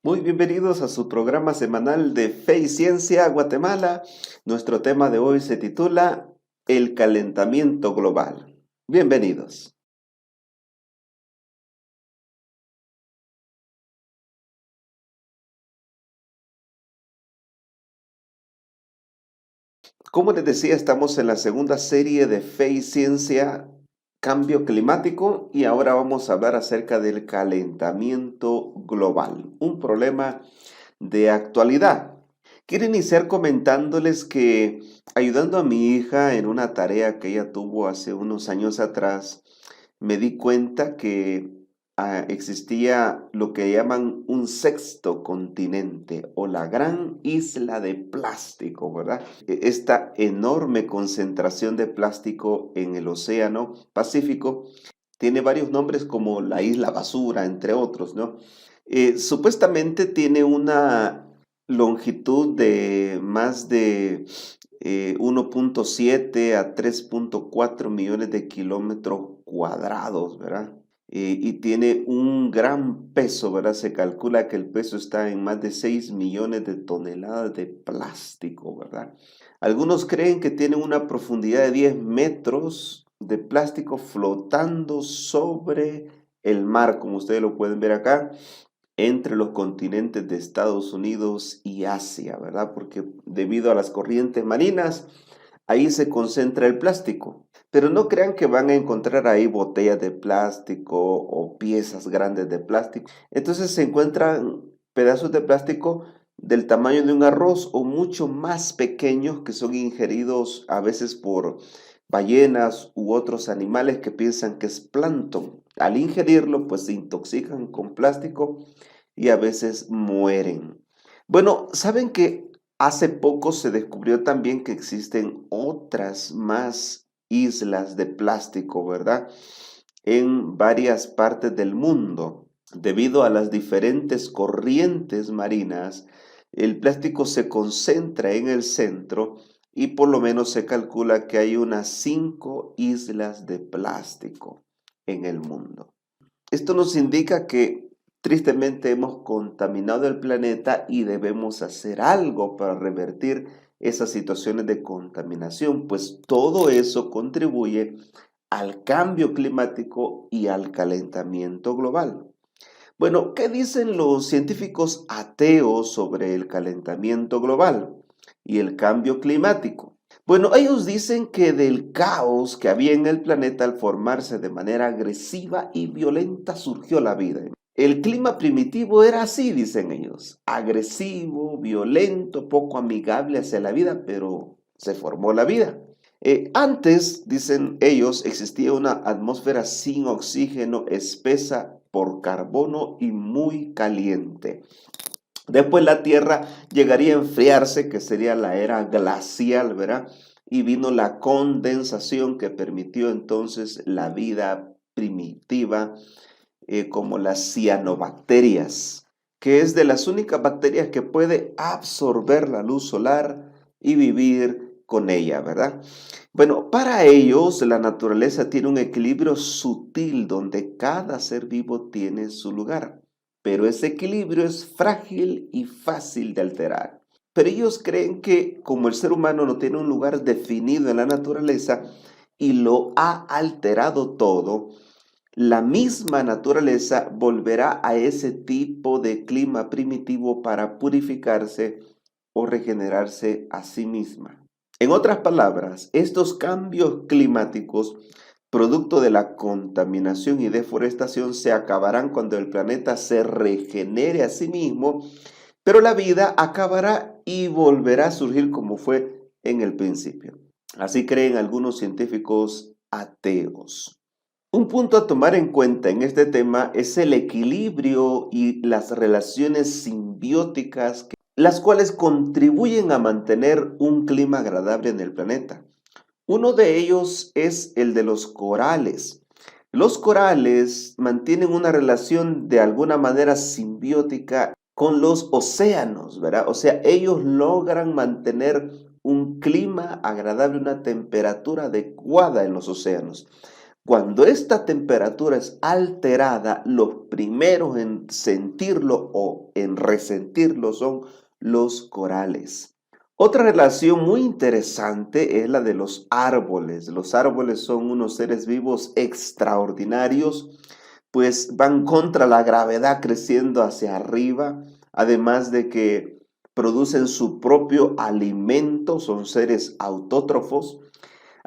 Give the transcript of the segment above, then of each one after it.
Muy bienvenidos a su programa semanal de Fe y Ciencia Guatemala. Nuestro tema de hoy se titula El calentamiento global. Bienvenidos. Como les decía, estamos en la segunda serie de Fe y Ciencia, Cambio Climático, y ahora vamos a hablar acerca del calentamiento global, un problema de actualidad. Quiero iniciar comentándoles que ayudando a mi hija en una tarea que ella tuvo hace unos años atrás, me di cuenta que existía lo que llaman un sexto continente o la gran isla de plástico, ¿verdad? Esta enorme concentración de plástico en el océano Pacífico tiene varios nombres como la isla basura, entre otros, ¿no? Supuestamente tiene una longitud de más de 1.7 a 3.4 millones de kilómetros cuadrados, ¿verdad? Y tiene un gran peso, ¿verdad? Se calcula que el peso está en más de 6 millones de toneladas de plástico, ¿verdad? Algunos creen que tiene una profundidad de 10 metros de plástico flotando sobre el mar, como ustedes lo pueden ver acá, entre los continentes de Estados Unidos y Asia, ¿verdad? Porque debido a las corrientes marinas, ahí se concentra el plástico. Pero no crean que van a encontrar ahí botellas de plástico o piezas grandes de plástico. Entonces se encuentran pedazos de plástico del tamaño de un arroz o mucho más pequeños que son ingeridos a veces por ballenas u otros animales que piensan que es plancton. Al ingerirlo, pues se intoxican con plástico y a veces mueren. Bueno, ¿saben que hace poco se descubrió también que existen otras más islas de plástico, ¿verdad? En varias partes del mundo. Debido a las diferentes corrientes marinas, el plástico se concentra en el centro y por lo menos se calcula que hay unas 5 islas de plástico en el mundo. Esto nos indica que tristemente hemos contaminado el planeta y debemos hacer algo para revertir esas situaciones de contaminación, pues todo eso contribuye al cambio climático y al calentamiento global. Bueno, ¿qué dicen los científicos ateos sobre el calentamiento global y el cambio climático? Bueno, ellos dicen que del caos que había en el planeta al formarse de manera agresiva y violenta surgió la vida. El clima primitivo era así, dicen ellos, agresivo, violento, poco amigable hacia la vida, pero se formó la vida. Antes, dicen ellos, existía una atmósfera sin oxígeno, espesa por carbono y muy caliente. Después la Tierra llegaría a enfriarse, que sería la era glacial, ¿verdad? Y vino la condensación que permitió entonces la vida primitiva, como las cianobacterias, que es de las únicas bacterias que puede absorber la luz solar y vivir con ella, ¿verdad? Bueno, para ellos la naturaleza tiene un equilibrio sutil donde cada ser vivo tiene su lugar, pero ese equilibrio es frágil y fácil de alterar. Pero ellos creen que como el ser humano no tiene un lugar definido en la naturaleza y lo ha alterado todo, la misma naturaleza volverá a ese tipo de clima primitivo para purificarse o regenerarse a sí misma. En otras palabras, estos cambios climáticos, producto de la contaminación y deforestación, se acabarán cuando el planeta se regenere a sí mismo, pero la vida acabará y volverá a surgir como fue en el principio. Así creen algunos científicos ateos. Un punto a tomar en cuenta en este tema es el equilibrio y las relaciones simbióticas, las cuales contribuyen a mantener un clima agradable en el planeta. Uno de ellos es el de los corales. Los corales mantienen una relación de alguna manera simbiótica con los océanos, ¿verdad? O sea, ellos logran mantener un clima agradable, una temperatura adecuada en los océanos. Cuando esta temperatura es alterada, los primeros en sentirlo o en resentirlo son los corales. Otra relación muy interesante es la de los árboles. Los árboles son unos seres vivos extraordinarios, pues van contra la gravedad creciendo hacia arriba, además de que producen su propio alimento, son seres autótrofos.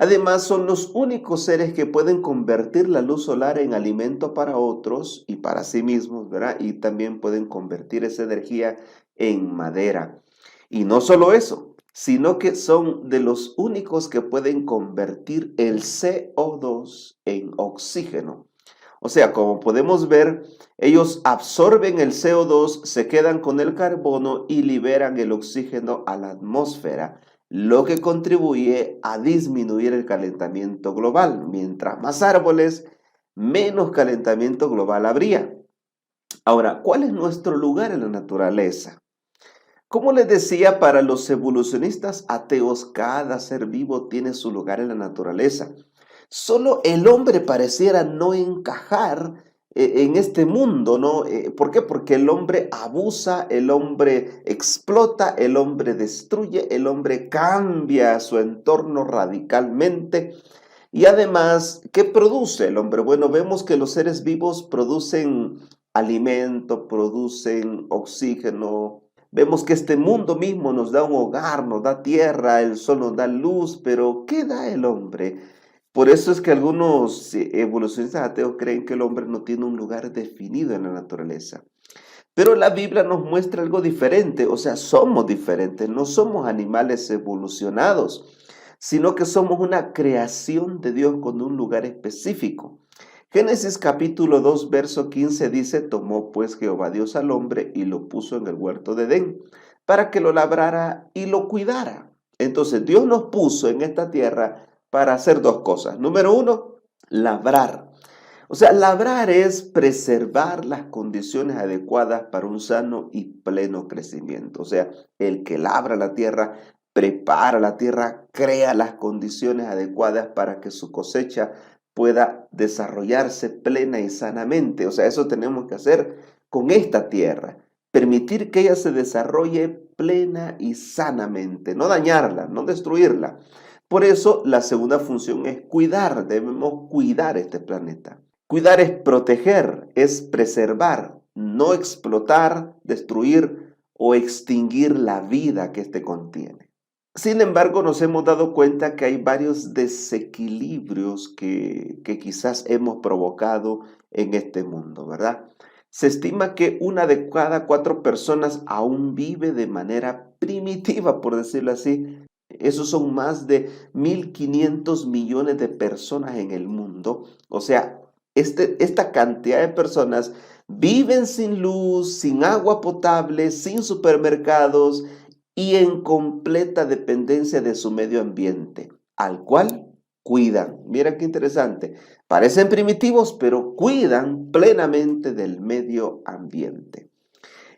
Además, son los únicos seres que pueden convertir la luz solar en alimento para otros y para sí mismos, ¿verdad? Y también pueden convertir esa energía en madera. Y no solo eso, sino que son de los únicos que pueden convertir el CO2 en oxígeno. O sea, como podemos ver, ellos absorben el CO2, se quedan con el carbono y liberan el oxígeno a la atmósfera, lo que contribuye a disminuir el calentamiento global. Mientras más árboles, menos calentamiento global habría. Ahora, ¿cuál es nuestro lugar en la naturaleza? Como les decía, para los evolucionistas ateos, cada ser vivo tiene su lugar en la naturaleza. Solo el hombre pareciera no encajar en este mundo, ¿no? ¿Por qué? Porque el hombre abusa, el hombre explota, el hombre destruye, el hombre cambia su entorno radicalmente. Y además, ¿qué produce el hombre? Bueno, vemos que los seres vivos producen alimento, producen oxígeno. Vemos que este mundo mismo nos da un hogar, nos da tierra, el sol nos da luz, pero ¿qué da el hombre? Por eso es que algunos evolucionistas ateos creen que el hombre no tiene un lugar definido en la naturaleza. Pero la Biblia nos muestra algo diferente, o sea, somos diferentes, no somos animales evolucionados, sino que somos una creación de Dios con un lugar específico. Génesis capítulo 2, verso 15 dice, tomó pues Jehová Dios al hombre y lo puso en el huerto de Edén, para que lo labrara y lo cuidara. Entonces Dios nos puso en esta tierra para hacer dos cosas. Número uno, labrar. O sea, labrar es preservar las condiciones adecuadas para un sano y pleno crecimiento. O sea, el que labra la tierra, prepara la tierra, crea las condiciones adecuadas para que su cosecha pueda desarrollarse plena y sanamente. O sea, eso tenemos que hacer con esta tierra. Permitir que ella se desarrolle plena y sanamente, no dañarla, no destruirla. Por eso la segunda función es cuidar, debemos cuidar este planeta. Cuidar es proteger, es preservar, no explotar, destruir o extinguir la vida que éste contiene. Sin embargo, nos hemos dado cuenta que hay varios desequilibrios que quizás hemos provocado en este mundo, ¿verdad? Se estima que una de cada 4 personas aún vive de manera primitiva, por decirlo así. Esos son más de 1.500 millones de personas en el mundo. O sea, esta cantidad de personas viven sin luz, sin agua potable, sin supermercados y en completa dependencia de su medio ambiente, al cual cuidan. Mira qué interesante. Parecen primitivos, pero cuidan plenamente del medio ambiente.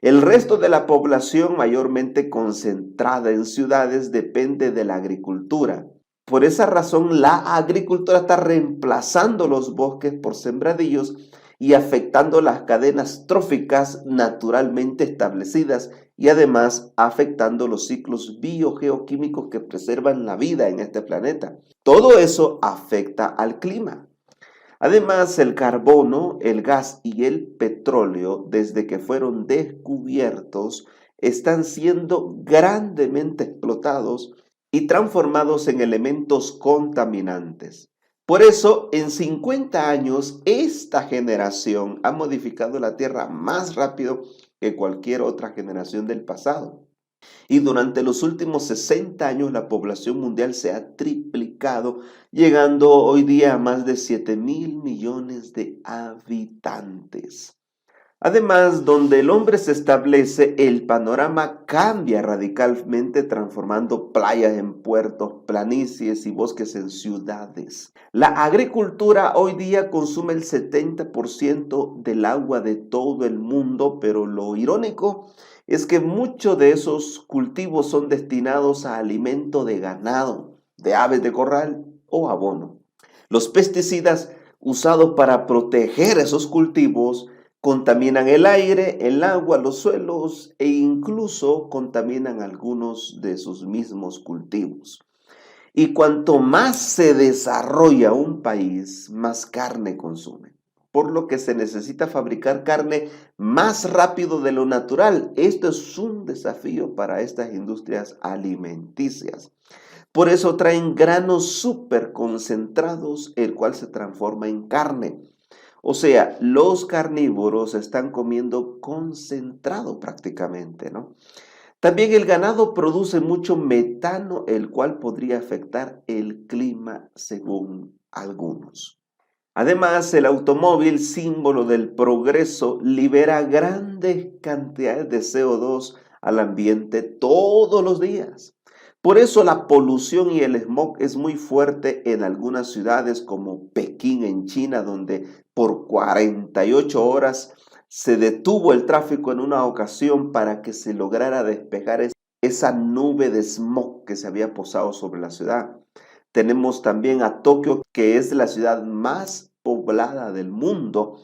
El resto de la población, mayormente concentrada en ciudades, depende de la agricultura. Por esa razón, la agricultura está reemplazando los bosques por sembradillos y afectando las cadenas tróficas naturalmente establecidas y además afectando los ciclos biogeoquímicos que preservan la vida en este planeta. Todo eso afecta al clima. Además, el carbono, el gas y el petróleo, desde que fueron descubiertos, están siendo grandemente explotados y transformados en elementos contaminantes. Por eso, en 50 años, esta generación ha modificado la Tierra más rápido que cualquier otra generación del pasado. Y durante los últimos 60 años la población mundial se ha triplicado, llegando hoy día a más de 7.000 millones de habitantes. Además, donde el hombre se establece, el panorama cambia radicalmente, transformando playas en puertos, planicies y bosques en ciudades. La agricultura hoy día consume el 70% del agua de todo el mundo, pero lo irónico es que muchos de esos cultivos son destinados a alimento de ganado, de aves de corral o abono. Los pesticidas usados para proteger esos cultivos, contaminan el aire, el agua, los suelos e incluso contaminan algunos de sus mismos cultivos. Y cuanto más se desarrolla un país, más carne consume. Por lo que se necesita fabricar carne más rápido de lo natural. Esto es un desafío para estas industrias alimenticias. Por eso traen granos súper concentrados, el cual se transforma en carne. O sea, los carnívoros están comiendo concentrado prácticamente, ¿no? También el ganado produce mucho metano, el cual podría afectar el clima según algunos. Además, el automóvil, símbolo del progreso, libera grandes cantidades de CO2 al ambiente todos los días. Por eso la polución y el smog es muy fuerte en algunas ciudades como Pekín en China, donde por 48 horas se detuvo el tráfico en una ocasión para que se lograra despejar esa nube de smog que se había posado sobre la ciudad. Tenemos también a Tokio, que es la ciudad más poblada del mundo,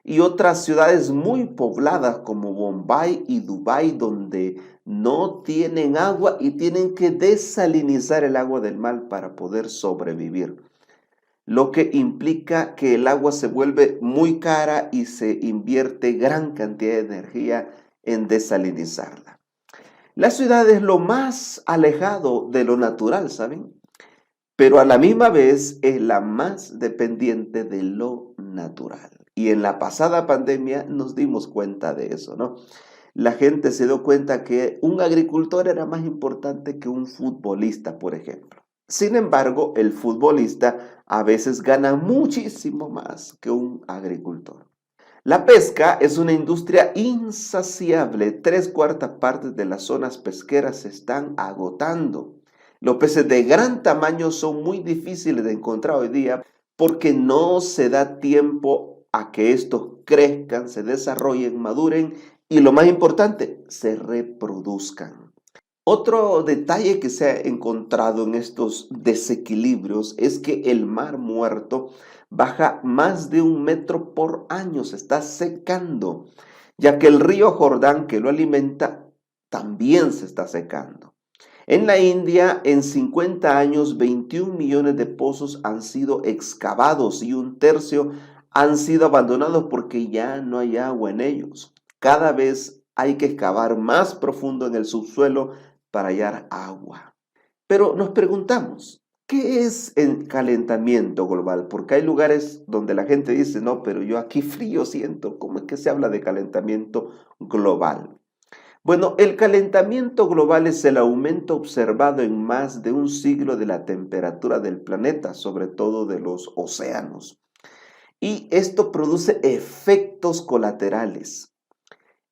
y otras ciudades muy pobladas como Bombay y Dubái, donde no tienen agua y tienen que desalinizar el agua del mar para poder sobrevivir, lo que implica que el agua se vuelve muy cara y se invierte gran cantidad de energía en desalinizarla. La ciudad es lo más alejado de lo natural, ¿saben? Pero a la misma vez es la más dependiente de lo natural. Y en la pasada pandemia nos dimos cuenta de eso, ¿no? La gente se dio cuenta que un agricultor era más importante que un futbolista, por ejemplo. Sin embargo, el futbolista a veces gana muchísimo más que un agricultor. La pesca es una industria insaciable. 3/4 partes de las zonas pesqueras se están agotando. Los peces de gran tamaño son muy difíciles de encontrar hoy día porque no se da tiempo a que estos crezcan, se desarrollen, maduren y lo más importante, se reproduzcan. Otro detalle que se ha encontrado en estos desequilibrios es que el mar muerto baja más de 1 metro por año, se está secando, ya que el río Jordán que lo alimenta también se está secando. En la India, en 50 años, 21 millones de pozos han sido excavados y 1/3 han sido abandonados porque ya no hay agua en ellos. Cada vez hay que excavar más profundo en el subsuelo para hallar agua. Pero nos preguntamos, ¿qué es el calentamiento global? Porque hay lugares donde la gente dice, no, pero yo aquí frío siento. ¿Cómo es que se habla de calentamiento global? Bueno, el calentamiento global es el aumento observado en más de un siglo de la temperatura del planeta, sobre todo de los océanos. Y esto produce efectos colaterales.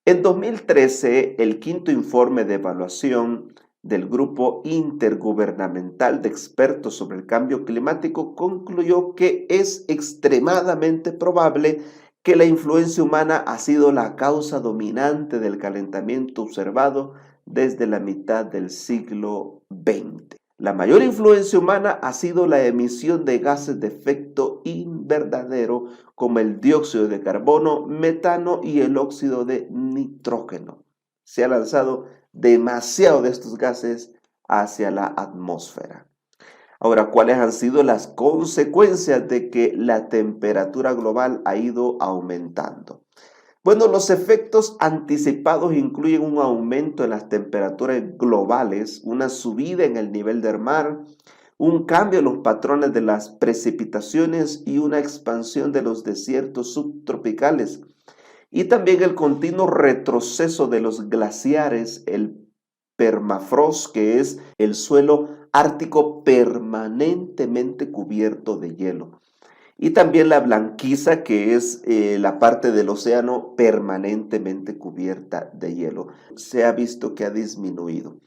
En 2013, el quinto informe de evaluación del Grupo Intergubernamental de Expertos sobre el Cambio Climático concluyó que es extremadamente probable que la influencia humana ha sido la causa dominante del calentamiento observado desde la mitad del siglo XX. La mayor influencia humana ha sido la emisión de gases de efecto invernadero como el dióxido de carbono, metano y el óxido de nitrógeno. Se ha lanzado demasiado de estos gases hacia la atmósfera. Ahora, ¿cuáles han sido las consecuencias de que la temperatura global ha ido aumentando? Bueno, los efectos anticipados incluyen un aumento en las temperaturas globales, una subida en el nivel del mar, un cambio en los patrones de las precipitaciones y una expansión de los desiertos subtropicales. Y también el continuo retroceso de los glaciares, el permafrost, que es el suelo ártico permanentemente cubierto de hielo. Y también la blanquiza, que es la parte del océano permanentemente cubierta de hielo. Se ha visto que ha disminuido.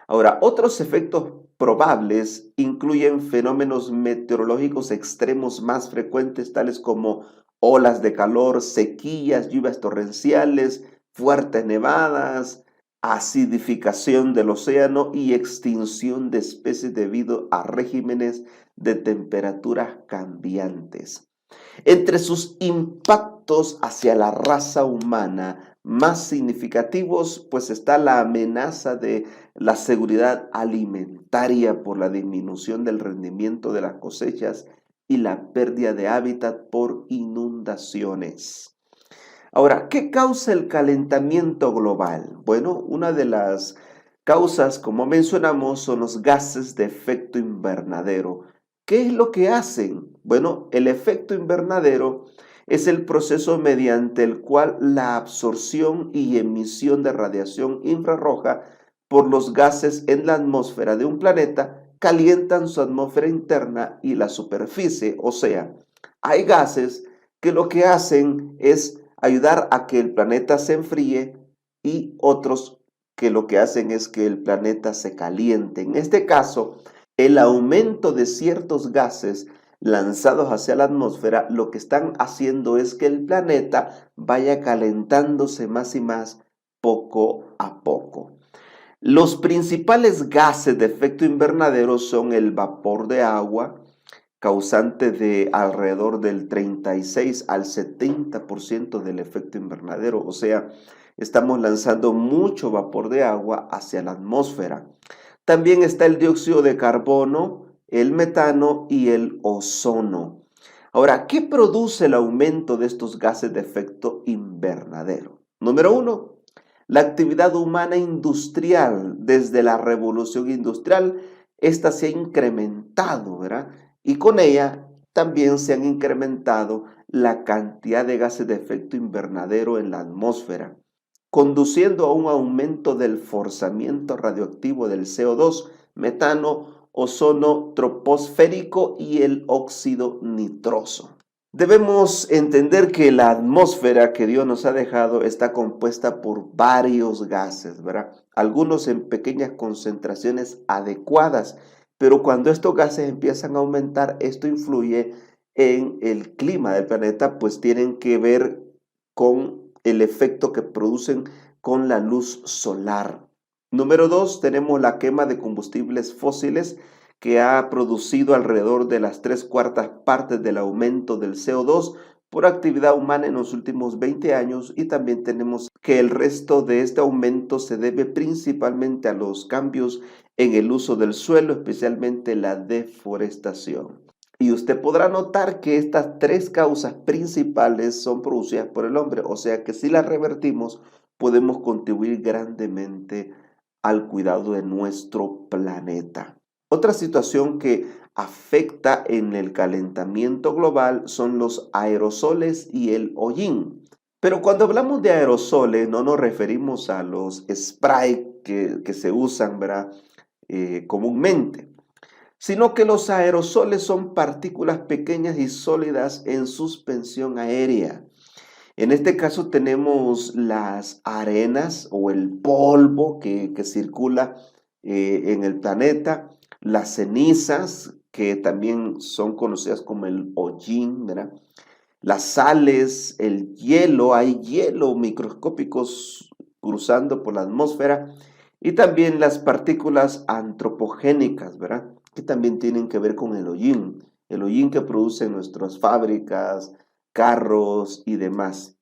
Ahora, otros efectos probables incluyen fenómenos meteorológicos extremos más frecuentes, tales como olas de calor, sequías, lluvias torrenciales, fuertes nevadas, acidificación del océano y extinción de especies debido a regímenes de temperaturas cambiantes. Entre sus impactos hacia la raza humana más significativos, pues está la amenaza de la seguridad alimentaria por la disminución del rendimiento de las cosechas y la pérdida de hábitat por inundaciones. Ahora, ¿qué causa el calentamiento global? Bueno, una de las causas, como mencionamos, son los gases de efecto invernadero. ¿Qué es lo que hacen? Bueno, el efecto invernadero es el proceso mediante el cual la absorción y emisión de radiación infrarroja por los gases en la atmósfera de un planeta calientan su atmósfera interna y la superficie. O sea, hay gases que lo que hacen es ayudar a que el planeta se enfríe y otros que lo que hacen es que el planeta se caliente. En este caso, el aumento de ciertos gases lanzados hacia la atmósfera lo que están haciendo es que el planeta vaya calentándose más y más poco a poco. Los principales gases de efecto invernadero son el vapor de agua, causante de alrededor del 36 al 70% del efecto invernadero. O sea, estamos lanzando mucho vapor de agua hacia la atmósfera. También está el dióxido de carbono, el metano y el ozono. Ahora, ¿qué produce el aumento de estos gases de efecto invernadero? Número uno, la actividad humana industrial. Desde la revolución industrial, esta se ha incrementado, ¿verdad? Y con ella también se han incrementado la cantidad de gases de efecto invernadero en la atmósfera, conduciendo a un aumento del forzamiento radioactivo del CO2, metano, ozono troposférico y el óxido nitroso. Debemos entender que la atmósfera que Dios nos ha dejado está compuesta por varios gases, ¿verdad? Algunos en pequeñas concentraciones adecuadas, pero cuando estos gases empiezan a aumentar, esto influye en el clima del planeta, pues tienen que ver con el efecto que producen con la luz solar. Número dos, tenemos la quema de combustibles fósiles que ha producido alrededor de las 3/4 partes del aumento del CO2 por actividad humana en los últimos 20 años, y también tenemos que el resto de este aumento se debe principalmente a los cambios en el uso del suelo, especialmente la deforestación. Y usted podrá notar que estas tres causas principales son producidas por el hombre, o sea que si las revertimos podemos contribuir grandemente al cuidado de nuestro planeta. Otra situación que afecta en el calentamiento global son los aerosoles y el hollín. Pero cuando hablamos de aerosoles no nos referimos a los spray que se usan, ¿verdad? Comúnmente, sino que los aerosoles son partículas pequeñas y sólidas en suspensión aérea. En este caso tenemos las arenas o el polvo que circula en el planeta, las cenizas, que también son conocidas como el hollín, ¿verdad? Las sales, el hielo, hay hielo microscópicos cruzando por la atmósfera, y también las partículas antropogénicas, ¿verdad? Que también tienen que ver con el hollín que producen nuestras fábricas, carros y demás.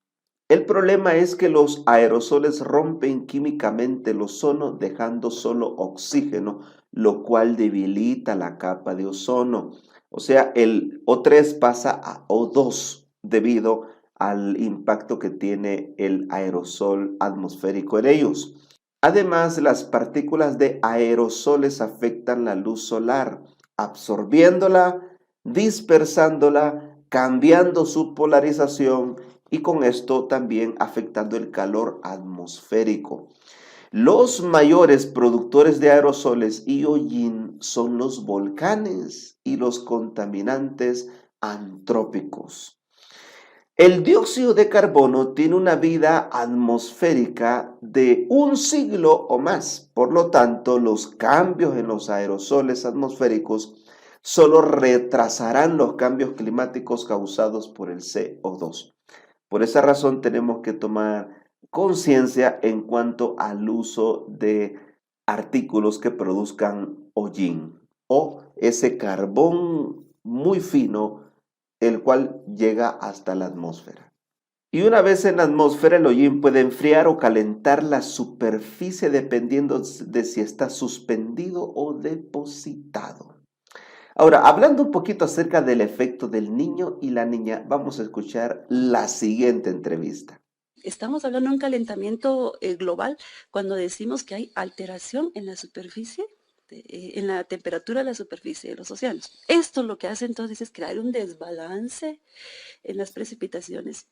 El problema es que los aerosoles rompen químicamente el ozono dejando solo oxígeno, lo cual debilita la capa de ozono. O sea, el O3 pasa a O2 debido al impacto que tiene el aerosol atmosférico en ellos. Además, las partículas de aerosoles afectan la luz solar, absorbiéndola, dispersándola, cambiando su polarización y con esto también afectando el calor atmosférico. Los mayores productores de aerosoles y hollín son los volcanes y los contaminantes antrópicos. El dióxido de carbono tiene una vida atmosférica de un siglo o más. Por lo tanto, los cambios en los aerosoles atmosféricos solo retrasarán los cambios climáticos causados por el CO2. Por esa razón tenemos que tomar conciencia en cuanto al uso de artículos que produzcan hollín o ese carbón muy fino el cual llega hasta la atmósfera. Y una vez en la atmósfera, el hollín puede enfriar o calentar la superficie dependiendo de si está suspendido o depositado. Ahora, hablando un poquito acerca del efecto del niño y la niña, vamos a escuchar la siguiente entrevista. Estamos hablando de un calentamiento global cuando decimos que hay alteración en la superficie, en la temperatura de la superficie de los océanos. Esto lo que hace entonces es crear un desbalance en las precipitaciones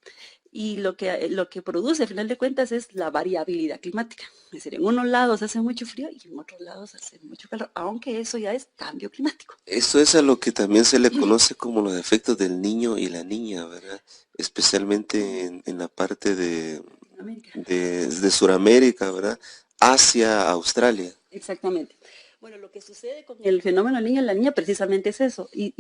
y lo que produce, al final de cuentas, es la variabilidad climática. Es decir, en unos lados hace mucho frío y en otros lados hace mucho calor, aunque eso ya es cambio climático. Esto es a lo que también se le conoce como los efectos del niño y la niña, ¿verdad? Especialmente en la parte América. de Sudamérica, ¿verdad? Asia, Australia. Exactamente. Bueno, lo que sucede con el fenómeno del niño y la niña precisamente es eso. Y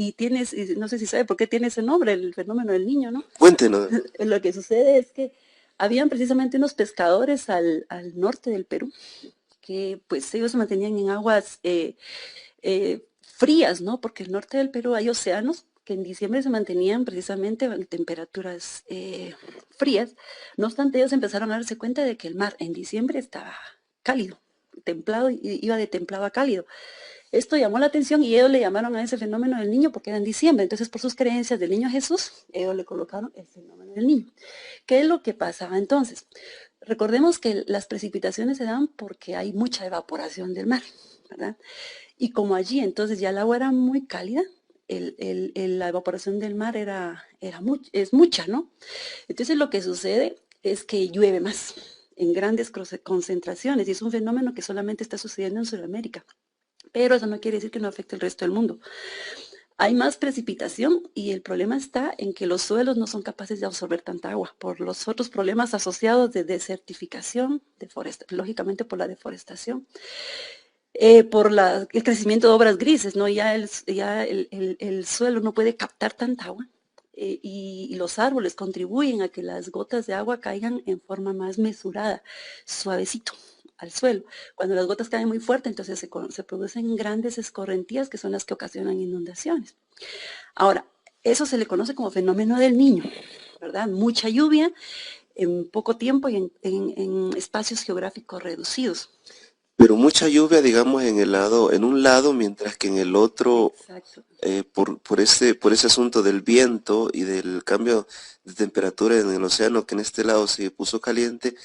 no sé si sabe por qué tiene ese nombre, el fenómeno del niño, ¿no? Cuéntenos. Lo que sucede es que habían precisamente unos pescadores al norte del Perú, que pues ellos se mantenían en aguas frías, ¿no? Porque el norte del Perú hay océanos que en diciembre se mantenían precisamente en temperaturas frías. No obstante, ellos empezaron a darse cuenta de que el mar en diciembre estaba cálido, templado, iba de templado a cálido. Esto llamó la atención y ellos le llamaron a ese fenómeno del niño porque era en diciembre. Entonces, por sus creencias del niño Jesús, ellos le colocaron el fenómeno del niño. ¿Qué es lo que pasaba entonces? Recordemos que las precipitaciones se dan porque hay mucha evaporación del mar, ¿verdad? Y como allí entonces ya el agua era muy cálida, la evaporación del mar es mucha, ¿no? Entonces lo que sucede es que llueve más en grandes concentraciones y es un fenómeno que solamente está sucediendo en Sudamérica. Pero eso no quiere decir que no afecte el resto del mundo. Hay más precipitación y el problema está en que los suelos no son capaces de absorber tanta agua por los otros problemas asociados de desertificación, lógicamente por la deforestación, por el crecimiento de obras grises, ¿no? El suelo no puede captar tanta agua. Y los árboles contribuyen a que las gotas de agua caigan en forma más mesurada, suavecito al suelo. Cuando las gotas caen muy fuerte, entonces se producen grandes escorrentías que son las que ocasionan inundaciones. Ahora, eso se le conoce como fenómeno del niño, ¿verdad? Mucha lluvia en poco tiempo y en espacios geográficos reducidos. Pero mucha lluvia, digamos, en un lado, mientras que en el otro, Exacto. por ese asunto del viento y del cambio de temperatura en el océano, que en este lado se puso caliente,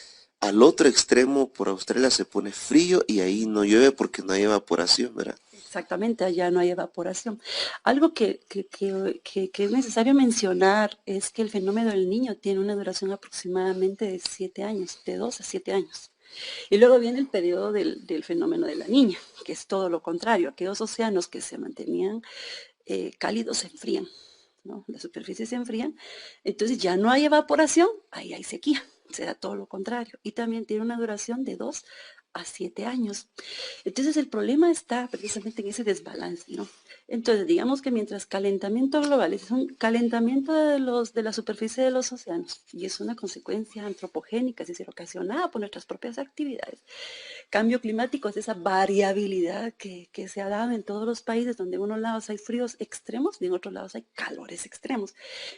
al otro extremo, por Australia, se pone frío y ahí no llueve porque no hay evaporación, ¿verdad? Exactamente, allá no hay evaporación. Algo que es necesario mencionar es que el fenómeno del niño tiene una duración aproximadamente de 7 años, de 2 a 7 años. Y luego viene el periodo del fenómeno de la niña, que es todo lo contrario. Aquellos océanos que se mantenían cálidos se enfrían, ¿no? Las superficies se enfrían, entonces ya no hay evaporación, ahí hay sequía, será todo lo contrario. Y también tiene una duración de 2 a 7 años. Entonces el problema está precisamente en ese desbalance, ¿no? Entonces digamos que mientras calentamiento global es un calentamiento de la superficie de los océanos y es una consecuencia antropogénica, es decir, ocasionada por nuestras propias actividades. Cambio climático es esa variabilidad que se ha dado en todos los países, donde en unos lados hay fríos extremos y en otros lados hay calores extremos.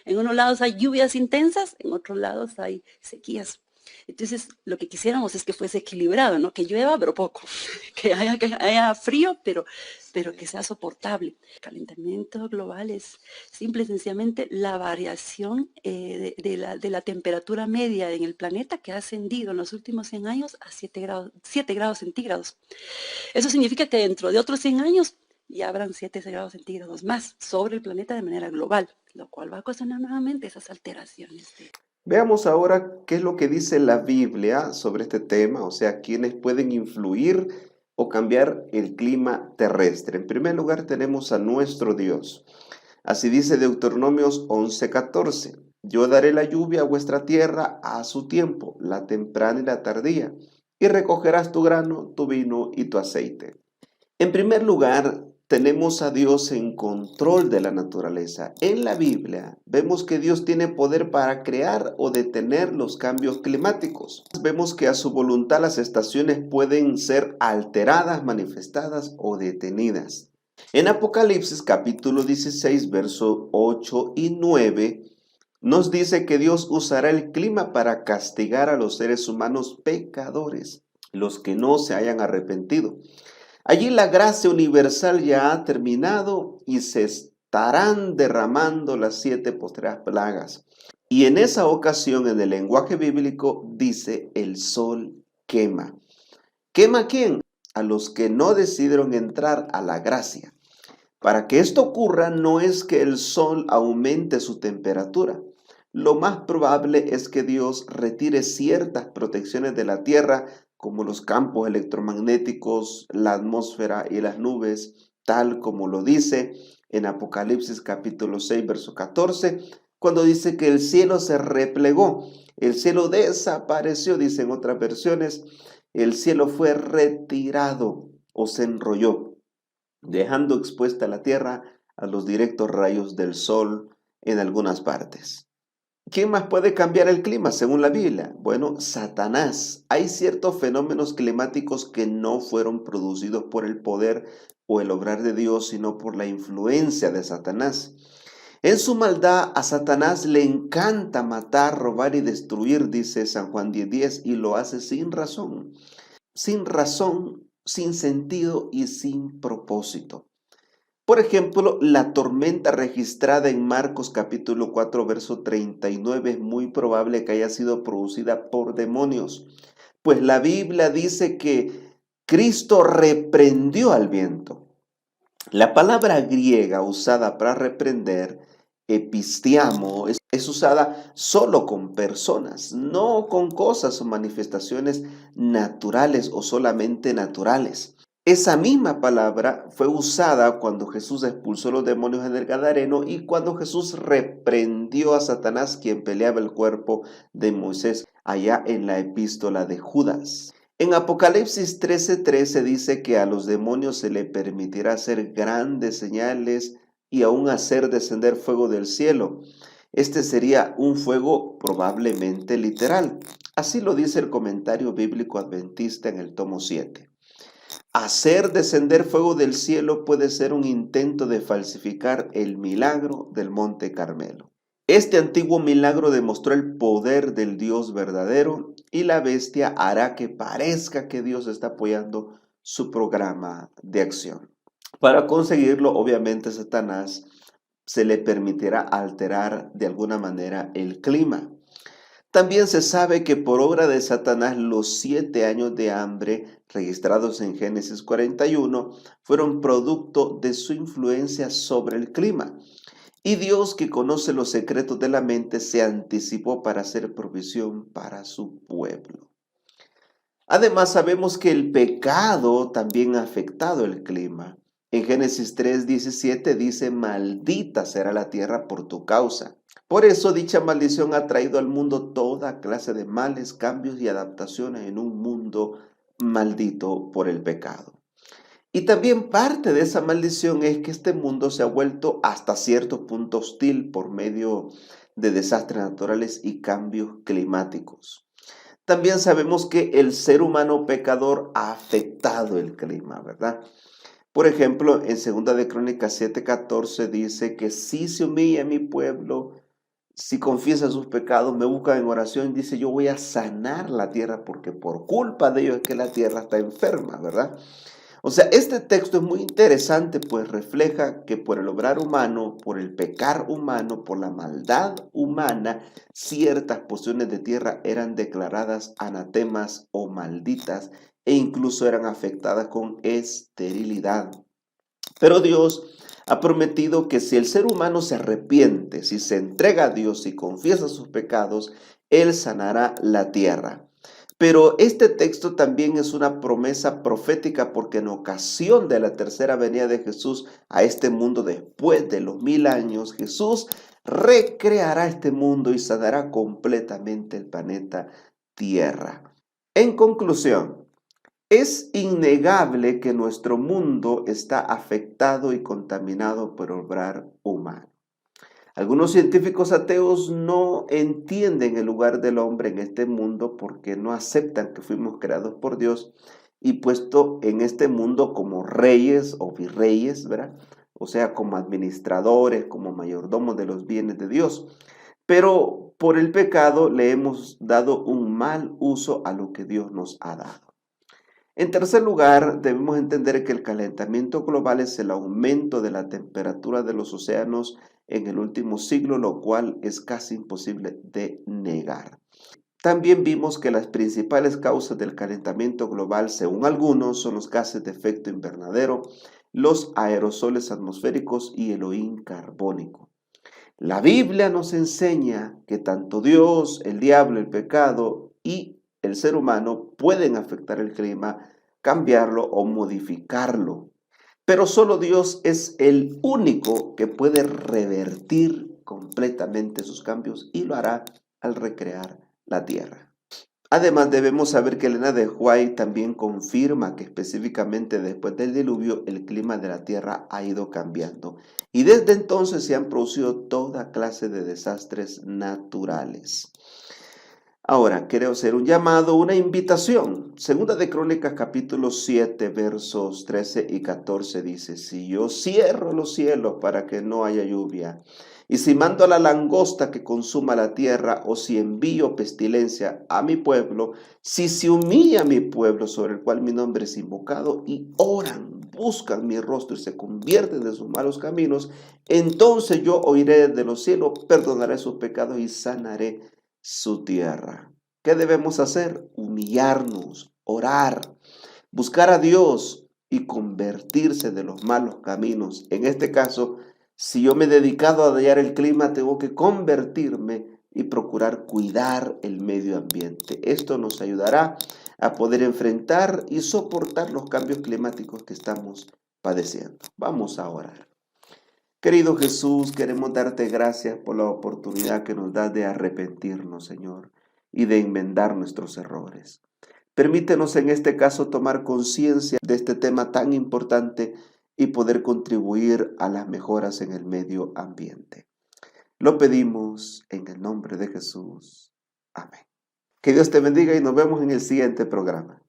En unos lados hay lluvias intensas, en otros lados hay sequías. Entonces, lo que quisiéramos es que fuese equilibrado, ¿no? Que llueva, pero poco. Que haya frío, pero que sea soportable. El calentamiento global es simple y sencillamente la variación de la temperatura media en el planeta que ha ascendido en los últimos 100 años a 7 grados centígrados. Eso significa que dentro de otros 100 años ya habrán 7 grados centígrados más sobre el planeta de manera global, lo cual va a ocasionar nuevamente esas alteraciones. Veamos ahora qué es lo que dice la Biblia sobre este tema, o sea, quiénes pueden influir o cambiar el clima terrestre. En primer lugar tenemos a nuestro Dios. Así dice Deuteronomios 11:14. Yo daré la lluvia a vuestra tierra a su tiempo, la temprana y la tardía, y recogerás tu grano, tu vino y tu aceite. En primer lugar, tenemos a Dios en control de la naturaleza. En la Biblia vemos que Dios tiene poder para crear o detener los cambios climáticos. Vemos que a su voluntad las estaciones pueden ser alteradas, manifestadas o detenidas. En Apocalipsis capítulo 16, versos 8 y 9, nos dice que Dios usará el clima para castigar a los seres humanos pecadores, los que no se hayan arrepentido. Allí la gracia universal ya ha terminado y se estarán derramando las 7 postreras plagas. Y en esa ocasión, en el lenguaje bíblico, dice el sol quema. ¿Quema a quién? A los que no decidieron entrar a la gracia. Para que esto ocurra, no es que el sol aumente su temperatura. Lo más probable es que Dios retire ciertas protecciones de la tierra, como los campos electromagnéticos, la atmósfera y las nubes, tal como lo dice en Apocalipsis capítulo 6, verso 14, cuando dice que el cielo se replegó, el cielo desapareció, dicen otras versiones, el cielo fue retirado o se enrolló, dejando expuesta la tierra a los directos rayos del sol en algunas partes. ¿Quién más puede cambiar el clima según la Biblia? Bueno, Satanás. Hay ciertos fenómenos climáticos que no fueron producidos por el poder o el obrar de Dios, sino por la influencia de Satanás. En su maldad, a Satanás le encanta matar, robar y destruir, dice San Juan 10:10, y lo hace sin razón, sin sentido y sin propósito. Por ejemplo, la tormenta registrada en Marcos capítulo 4, verso 39 es muy probable que haya sido producida por demonios, pues la Biblia dice que Cristo reprendió al viento. La palabra griega usada para reprender, epistiamo, es usada solo con personas, no con cosas o manifestaciones naturales o solamente naturales. Esa misma palabra fue usada cuando Jesús expulsó los demonios en el Gadareno y cuando Jesús reprendió a Satanás, quien peleaba el cuerpo de Moisés, allá en la epístola de Judas. En Apocalipsis 13:13 dice que a los demonios se le permitirá hacer grandes señales y aún hacer descender fuego del cielo. Este sería un fuego probablemente literal. Así lo dice el comentario bíblico adventista en el tomo 7. Hacer descender fuego del cielo puede ser un intento de falsificar el milagro del Monte Carmelo. Este antiguo milagro demostró el poder del Dios verdadero y la bestia hará que parezca que Dios está apoyando su programa de acción. Para conseguirlo, obviamente, Satanás se le permitirá alterar de alguna manera el clima. También se sabe que por obra de Satanás los 7 años de hambre registrados en Génesis 41 fueron producto de su influencia sobre el clima. Y Dios, que conoce los secretos de la mente, se anticipó para hacer provisión para su pueblo. Además, sabemos que el pecado también ha afectado el clima. En Génesis 3:17 dice, maldita será la tierra por tu causa. Por eso dicha maldición ha traído al mundo toda clase de males, cambios y adaptaciones en un mundo maldito por el pecado. Y también parte de esa maldición es que este mundo se ha vuelto hasta cierto punto hostil por medio de desastres naturales y cambios climáticos. También sabemos que el ser humano pecador ha afectado el clima, ¿verdad? Por ejemplo, en 2 de Crónicas 7:14 dice que si se humilla mi pueblo, si confiesa sus pecados, me busca en oración, dice yo voy a sanar la tierra porque por culpa de ellos es que la tierra está enferma, ¿verdad? O sea, este texto es muy interesante, pues refleja que por el obrar humano, por el pecar humano, por la maldad humana, ciertas porciones de tierra eran declaradas anatemas o malditas e incluso eran afectadas con esterilidad. Pero Dios ha prometido que si el ser humano se arrepiente, si se entrega a Dios y confiesa sus pecados, Él sanará la tierra. Pero este texto también es una promesa profética porque en ocasión de la tercera venida de Jesús a este mundo después de los 1000 años, Jesús recreará este mundo y sanará completamente el planeta Tierra. En conclusión, es innegable que nuestro mundo está afectado y contaminado por obrar humano. Algunos científicos ateos no entienden el lugar del hombre en este mundo porque no aceptan que fuimos creados por Dios y puesto en este mundo como reyes o virreyes, ¿verdad? O sea, como administradores, como mayordomos de los bienes de Dios. Pero por el pecado le hemos dado un mal uso a lo que Dios nos ha dado. En tercer lugar, debemos entender que el calentamiento global es el aumento de la temperatura de los océanos en el último siglo, lo cual es casi imposible de negar. También vimos que las principales causas del calentamiento global, según algunos, son los gases de efecto invernadero, los aerosoles atmosféricos y el hollín carbónico. La Biblia nos enseña que tanto Dios, el diablo, el pecado y el ser humano pueden afectar el clima, cambiarlo o modificarlo. Pero solo Dios es el único que puede revertir completamente esos cambios y lo hará al recrear la tierra. Además, debemos saber que Elena de White también confirma que específicamente después del diluvio el clima de la tierra ha ido cambiando y desde entonces se han producido toda clase de desastres naturales. Ahora, quiero hacer un llamado, una invitación. Segunda de Crónicas capítulo 7 versos 13 y 14 dice: si yo cierro los cielos para que no haya lluvia, y si mando a la langosta que consuma la tierra, o si envío pestilencia a mi pueblo, si se humilla mi pueblo sobre el cual mi nombre es invocado, y oran, buscan mi rostro y se convierten de sus malos caminos, entonces yo oiré de los cielos, perdonaré sus pecados y sanaré su tierra. ¿Qué debemos hacer? Humillarnos, orar, buscar a Dios y convertirse de los malos caminos. En este caso, si yo me he dedicado a hallar el clima, tengo que convertirme y procurar cuidar el medio ambiente. Esto nos ayudará a poder enfrentar y soportar los cambios climáticos que estamos padeciendo. Vamos a orar. Querido Jesús, queremos darte gracias por la oportunidad que nos das de arrepentirnos, Señor, y de enmendar nuestros errores. Permítenos en este caso tomar conciencia de este tema tan importante y poder contribuir a las mejoras en el medio ambiente. Lo pedimos en el nombre de Jesús. Amén. Que Dios te bendiga y nos vemos en el siguiente programa.